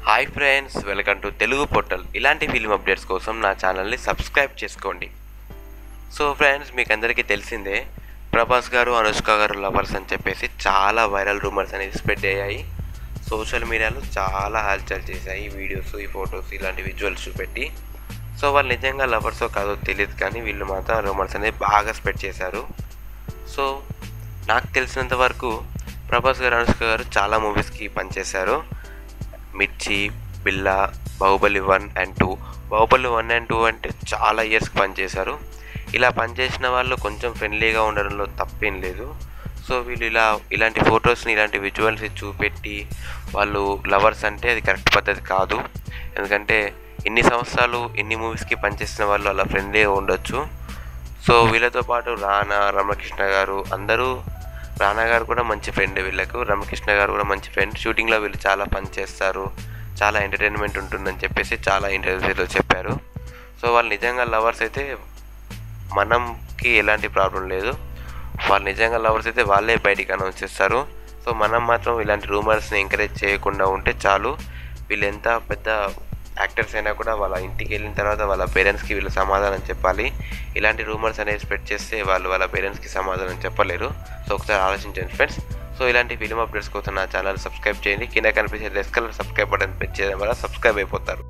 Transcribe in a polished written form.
Hi friends, welcome to Telugu portal. ఇలాంటి film updates కోసం నా ఛానల్ని సబ్స్క్రైబ్ చేసుకోండి. సో ఫ్రెండ్స్, మీకు అందరికీ తెలిసిందే, ప్రభాస్ గారు అనుష్క గారు లవర్స్ అని చెప్పేసి చాలా వైరల్ రూమర్స్ అనేది స్ప్రెడ్ అయ్యాయి. సోషల్ మీడియాలో చాలా హల్చల్ చేశాయి ఈ వీడియోస్, ఈ ఫొటోస్, ఇలాంటి విజువల్స్ చూపెట్టి. సో వాళ్ళు నిజంగా లవర్సో కాదో తెలియదు, కానీ వీళ్ళు మాత్రం రూమర్స్ అనేది బాగా స్ప్రెడ్ చేశారు. సో నాకు తెలిసినంత వరకు ప్రభాస్ గారు అనుష్క గారు చాలా మూవీస్కి పనిచేశారు. మిర్చి, బిల్లా, బాహుబలి 1 and 2. బాహుబలి 1 and 2 అంటే చాలా ఇయర్స్కి పనిచేశారు. ఇలా పనిచేసిన వాళ్ళు కొంచెం ఫ్రెండ్లీగా ఉండడంలో తప్పేం లేదు. సో వీళ్ళు ఇలాంటి ఫొటోస్ని, ఇలాంటి విజువల్స్ చూపెట్టి వాళ్ళు లవర్స్ అంటే అది కరెక్ట్ పద్ధతి కాదు. ఎందుకంటే ఇన్ని సంవత్సరాలు ఇన్ని మూవీస్కి పనిచేసిన వాళ్ళు అలా ఫ్రెండ్లీగా ఉండొచ్చు. సో వీళ్ళతో పాటు రానా, రమకృష్ణ గారు అందరూ, రానా గారు కూడా మంచి ఫ్రెండ్ వీళ్ళకు, రమకృష్ణ గారు కూడా మంచి ఫ్రెండ్. షూటింగ్లో వీళ్ళు చాలా పని చేస్తారు, చాలా ఎంటర్టైన్మెంట్ ఉంటుందని చెప్పేసి చాలా ఇంటర్వ్యూస్లో చెప్పారు. సో వాళ్ళు నిజంగా లవర్స్ అయితే మనంకి ఎలాంటి ప్రాబ్లం లేదు. వాళ్ళు నిజంగా లవర్స్ అయితే వాళ్ళే బయటికి అనౌన్స్ చేస్తారు. సో మనం మాత్రం ఇలాంటి రూమర్స్ని ఎంకరేజ్ చేయకుండా ఉంటే చాలు. వీళ్ళు ఎంత పెద్ద యాక్టర్స్ అయినా కూడా వాళ్ళ ఇంటికి వెళ్ళిన తర్వాత వాళ్ళ పేరెంట్స్కి వీళ్ళు సమాధానం చెప్పాలి. ఇలాంటి రూమర్స్ అనేది స్ప్రెడ్ చేస్తే వాళ్ళు వాళ్ళ పేరెంట్స్కి సమాధానం చెప్పలేరు. సో ఒకసారి ఆలోచించండి ఫ్రెండ్స్. సో ఇలాంటి ఫిల్మ్ అప్డేట్స్ కోసం నా ఛానల్ సబ్స్క్రైబ్ చేయండి. కింద కనిపించే red colour subscribe button press చేయడం వల్ల సబ్స్క్రైబ్ అయిపోతారు.